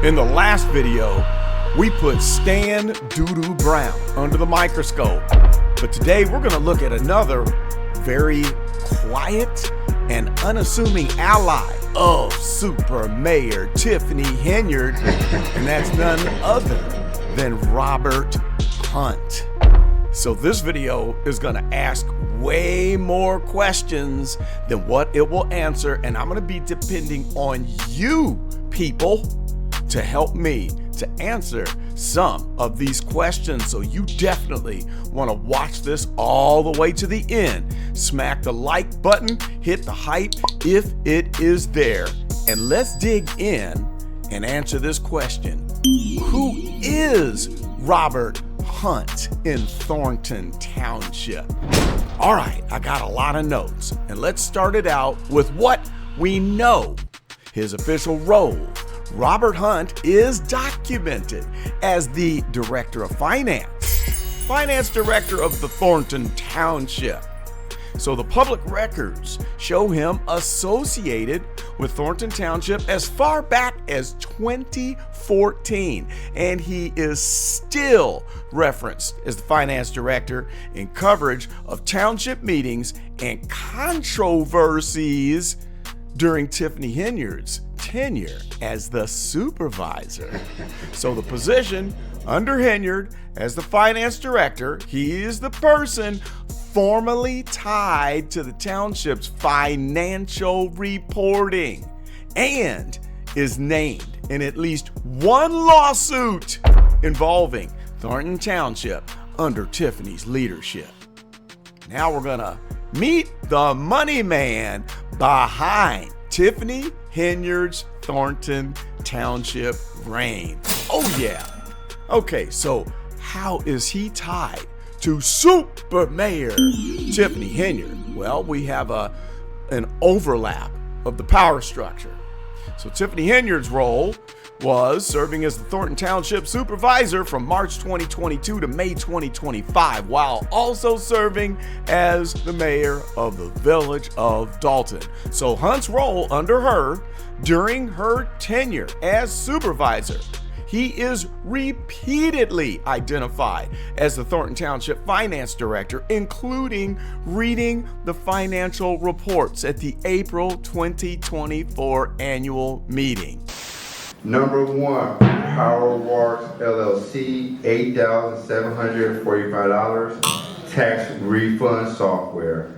In the last video, we put Stan Doo-Doo Brown under the microscope. But today we're going to look at another very quiet and unassuming ally of Super Mayor Tiffany Henyard, and that's none other than Robert Hunt. So this video is going to ask way more questions than what it will answer, and I'm going to be depending on you people to help me to answer some of these questions. So you definitely want to watch this all the way to the end. Smack the like button, hit the hype if it is there, and let's dig in and answer this question. Who is Robert Hunt in Thornton Township? All right, I got a lot of notes, and let's start it out with what we know. His official role: Robert Hunt is documented as the Director of Finance Director of the Thornton Township. So the public records show him associated with Thornton Township as far back as 2014, and he is still referenced as the Finance Director in coverage of township meetings and controversies during Tiffany Henyard's tenure as the supervisor. So the position under Henyard as the finance director, he is the person formally tied to the township's financial reporting and is named in at least one lawsuit involving Thornton Township under Tiffany's leadership. Now we're gonna meet the money man behind Tiffany Henyard's Thornton Township reign. Oh yeah. Okay, so how is he tied to Super Mayor Tiffany Henyard? Well, we have an overlap of the power structure. So Tiffany Henyard's role was serving as the Thornton Township supervisor from March 2022 to May 2025, while also serving as the mayor of the village of Dalton. So Hunt's role under her during her tenure as supervisor: he is repeatedly identified as the Thornton Township Finance Director, including reading the financial reports at the April 2024 annual meeting. Number 1, PowerWorks LLC, $8,745, tax refund software.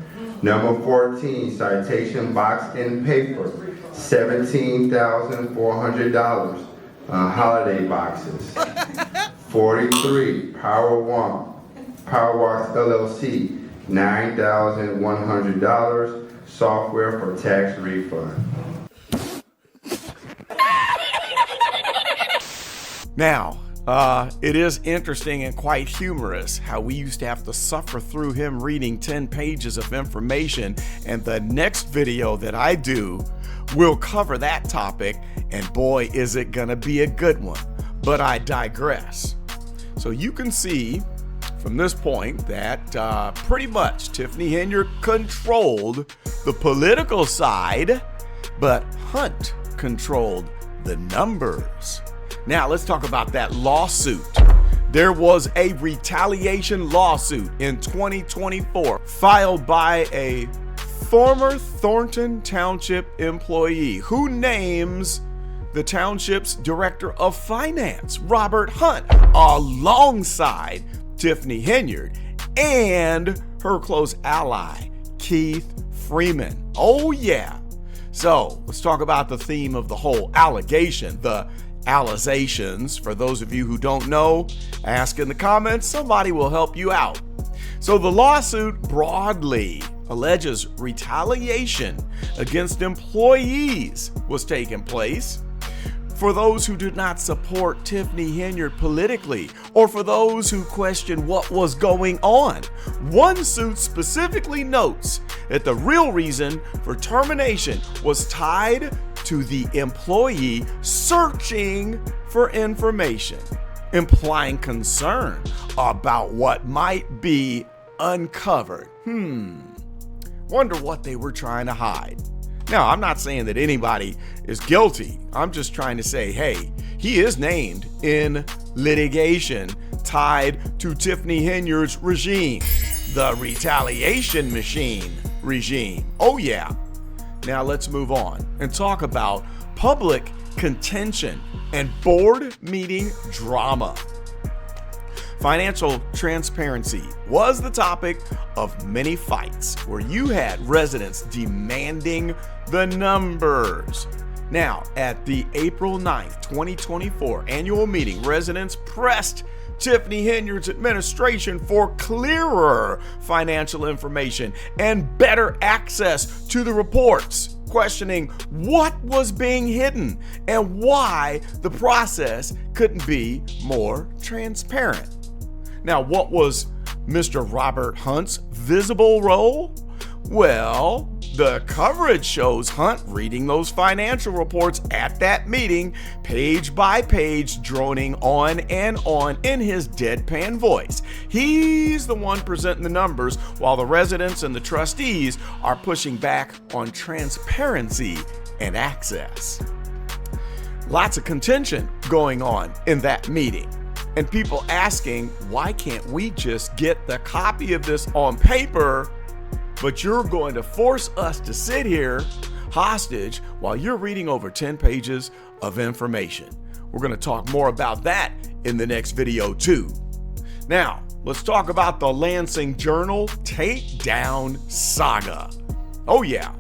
Number 14, Citation Box and Paper, $17,400, holiday boxes. 43, PowerWorks LLC, $9,100, software for tax refund. Now, it is interesting and quite humorous how we used to have to suffer through him reading 10 pages of information, and the next video that I do will cover that topic, and boy, is it gonna be a good one. But I digress. So you can see from this point that pretty much Tiffany Henyard controlled the political side, but Hunt controlled the numbers. Now let's talk about that lawsuit. There was a retaliation lawsuit in 2024 filed by a former Thornton Township employee who names the township's Director of Finance, Robert Hunt, alongside Tiffany Henyard and her close ally, Keith Freeman. Oh yeah. So let's talk about the theme of the whole allegation, the allegations. For those of you who don't know, ask in the comments, somebody will help you out. So the lawsuit broadly alleges retaliation against employees was taking place for those who did not support Tiffany Henyard politically, or for those who questioned what was going on. One suit specifically notes that the real reason for termination was tied to the employee searching for information, implying concern about what might be uncovered. Wonder what they were trying to hide. Now, I'm not saying that anybody is guilty. I'm just trying to say, hey, He is named in litigation tied to Tiffany Henyard's regime, the retaliation machine regime. Oh yeah. Now let's move on and talk about public contention and board meeting drama. Financial transparency was the topic of many fights where you had residents demanding the numbers. Now, at the April 9th, 2024 annual meeting, residents pressed Tiffany Henyard's administration for clearer financial information and better access to the reports, questioning what was being hidden and why the process couldn't be more transparent. Now, what was Mr. Robert Hunt's visible role? Well, the coverage shows Hunt reading those financial reports at that meeting, page by page, droning on and on in his deadpan voice. He's the one presenting the numbers while the residents and the trustees are pushing back on transparency and access. Lots of contention going on in that meeting, and people asking, why can't we just get the copy of this on paper? But you're going to force us to sit here hostage while you're reading over 10 pages of information. We're going to talk more about that in the next video too. Now, let's talk about the Lansing Journal takedown saga. Oh yeah.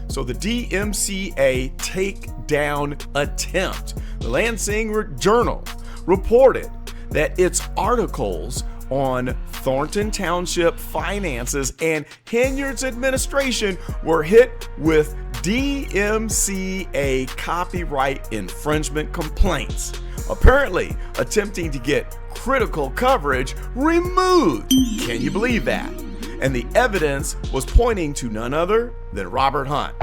So the DMCA takedown attempt. The Lansing Journal reported that its articles on Thornton Township finances and Henyard's administration were hit with DMCA copyright infringement complaints, apparently attempting to get critical coverage removed. Can you believe that? And the evidence was pointing to none other than Robert Hunt.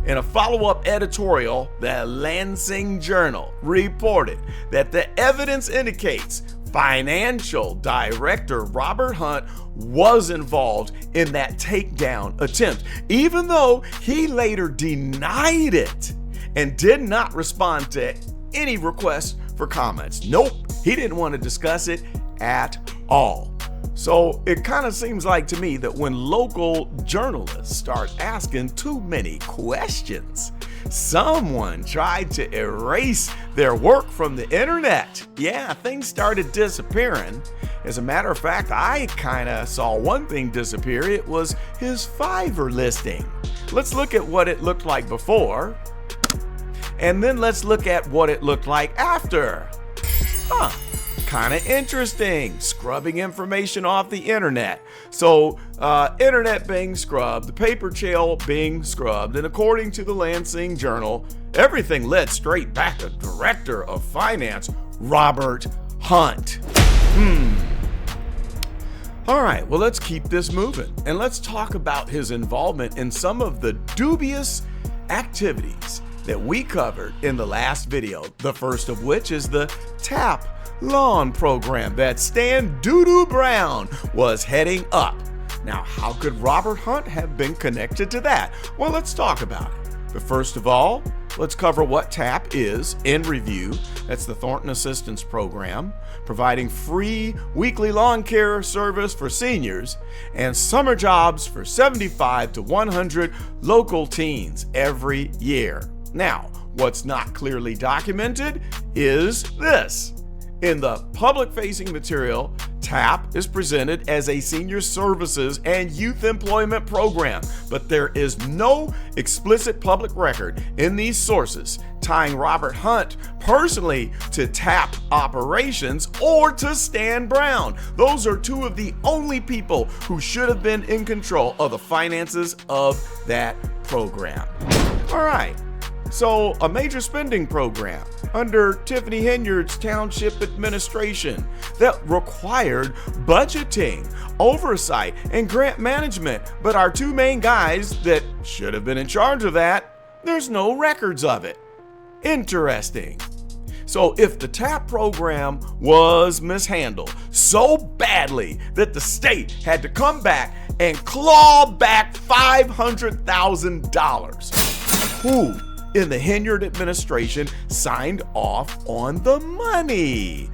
In a follow-up editorial, the Lansing Journal reported that the evidence indicates Financial Director Robert Hunt was involved in that takedown attempt, even though he later denied it and did not respond to any requests for comments. Nope, he didn't want to discuss it at all. So it kind of seems like to me that when local journalists start asking too many questions, someone tried to erase their work from the internet. Yeah, things started disappearing. As a matter of fact, I kind of saw one thing disappear. It was his Fiverr listing. Let's look at what it looked like before, and then let's look at what it looked like after. Kind of interesting. Scrubbing information off the internet. So internet being scrubbed, the paper trail being scrubbed, and according to the Lansing Journal, everything led straight back to Director of Finance Robert Hunt. All right, well, let's keep this moving and let's talk about his involvement in some of the dubious activities that we covered in the last video. The first of which is the TAP lawn program that Stan Doo-Doo Brown was heading up. Now, how could Robert Hunt have been connected to that? Well, let's talk about it. But first of all, let's cover what TAP is in review. That's the Thornton Assistance Program, providing free weekly lawn care service for seniors and summer jobs for 75 to 100 local teens every year. Now, what's not clearly documented is this. In the public-facing material, TAP is presented as a senior services and youth employment program, but there is no explicit public record in these sources tying Robert Hunt personally to TAP operations or to Stan Brown. Those are two of the only people who should have been in control of the finances of that program. All right. So, a major spending program under Tiffany Henyard's township administration that required budgeting, oversight, and grant management. But our two main guys that should have been in charge of that, there's no records of it. Interesting. So if the TAP program was mishandled so badly that the state had to come back and claw back $500,000, in the Henyard administration signed off on the money.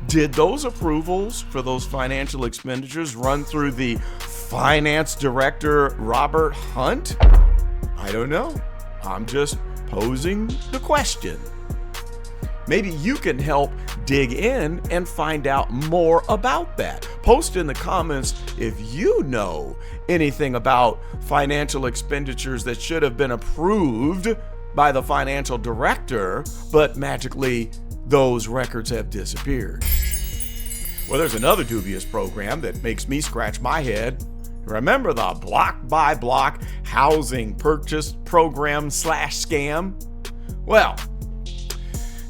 Did those approvals for those financial expenditures run through the finance director, Robert Hunt? I don't know. I'm just posing the question. Maybe you can help dig in and find out more about that. Post in the comments if you know anything about financial expenditures that should have been approved by the financial director, but magically those records have disappeared. Well, there's another dubious program that makes me scratch my head. Remember the block-by-block housing purchase program / scam? Well,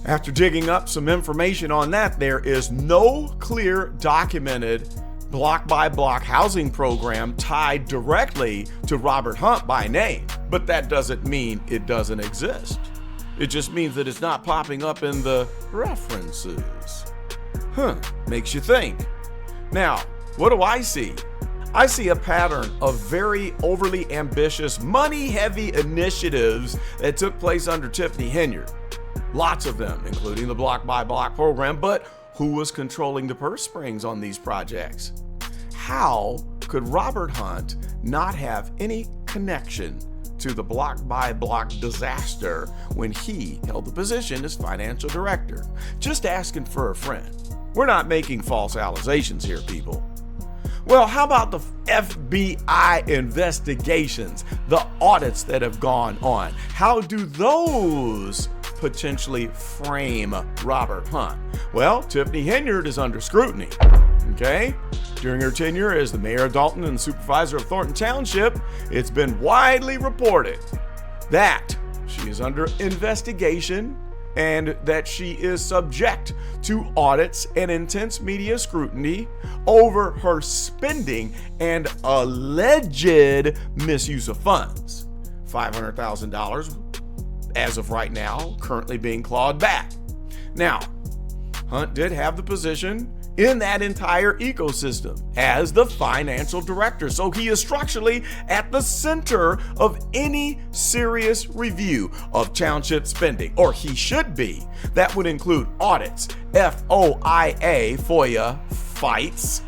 after digging up some information on that, there is no clear documented block-by-block housing program tied directly to Robert Hunt by name. But that doesn't mean it doesn't exist. It just means that it's not popping up in the references. Makes you think. Now, what do I see? I see a pattern of very overly ambitious, money-heavy initiatives that took place under Tiffany Henyard. Lots of them, including the block-by-block program, but who was controlling the purse strings on these projects? How could Robert Hunt not have any connection to the block-by-block disaster when he held the position as financial director? Just asking for a friend. We're not making false accusations here, people. Well, how about the FBI investigations, the audits that have gone on? How do those potentially frame Robert Hunt? Well, Tiffany Henyard is under scrutiny, okay? During her tenure as the mayor of Dalton and supervisor of Thornton Township, it's been widely reported that she is under investigation and that she is subject to audits and intense media scrutiny over her spending and alleged misuse of funds. $500,000 as of right now, currently being clawed back. Now, Hunt did have the position in that entire ecosystem as the financial director, so he is structurally at the center of any serious review of township spending, or he should be. That would include audits, FOIA fights.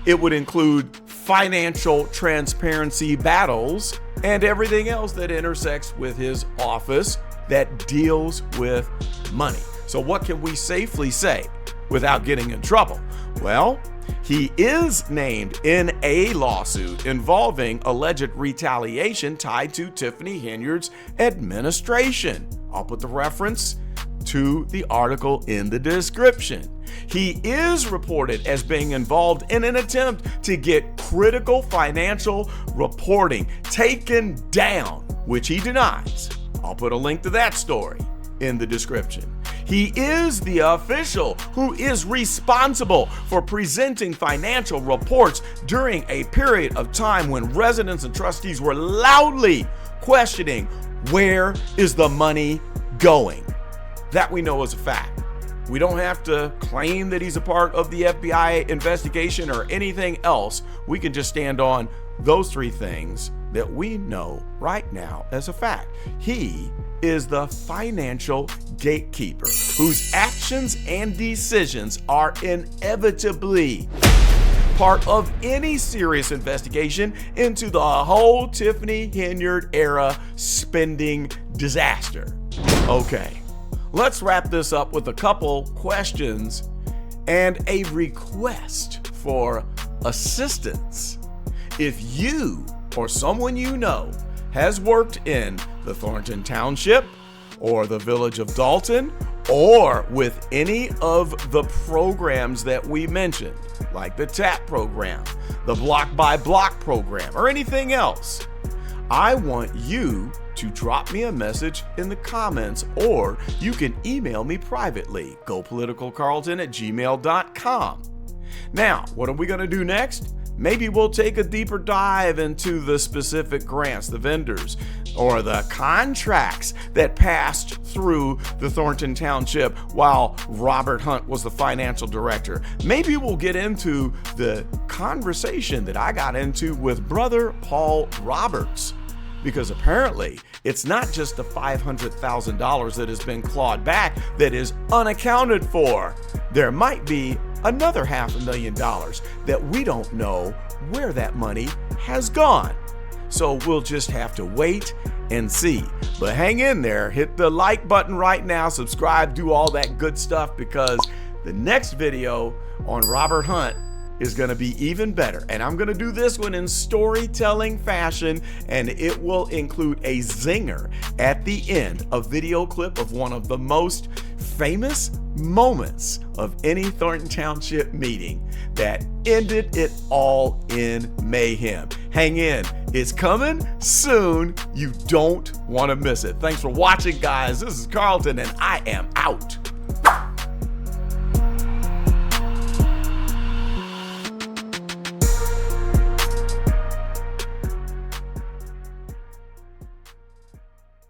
It would include financial transparency battles and everything else that intersects with his office that deals with money. So what can we safely say without getting in trouble? Well, he is named in a lawsuit involving alleged retaliation tied to Tiffany Henyard's administration. I'll put the reference to the article in the description. He is reported as being involved in an attempt to get critical financial reporting taken down, which he denies. I'll put a link to that story in the description. He is the official who is responsible for presenting financial reports during a period of time when residents and trustees were loudly questioning, where is the money going? That we know is a fact. We don't have to claim that he's a part of the FBI investigation or anything else. We can just stand on those three things that we know right now as a fact. He is the financial gatekeeper whose actions and decisions are inevitably part of any serious investigation into the whole Tiffany Henyard era spending disaster. Okay, let's wrap this up with a couple questions and a request for assistance. If you or someone you know has worked in the Thornton Township or the Village of Dalton or with any of the programs that we mentioned, like the TAP program, the Block by Block program, or anything else, I want you to drop me a message in the comments, or you can email me privately, gopoliticalcarlton@gmail.com. Now, what are we going to do next? Maybe we'll take a deeper dive into the specific grants, the vendors, or the contracts that passed through the Thornton Township while Robert Hunt was the financial director. Maybe we'll get into the conversation that I got into with Brother Paul Roberts. because apparently it's not just the $500,000 that has been clawed back that is unaccounted for. There might be another $500,000 that we don't know where that money has gone. So we'll just have to wait and see. But hang in there, hit the like button right now, subscribe, do all that good stuff, because the next video on Robert Hunt is going to be even better. And I'm going to do this one in storytelling fashion, and it will include a zinger at the end, a video clip of one of the most famous moments of any Thornton Township meeting that ended it all in mayhem. Hang in, it's coming soon. You don't want to miss it. Thanks for watching, guys. This is Carlton, and I am out.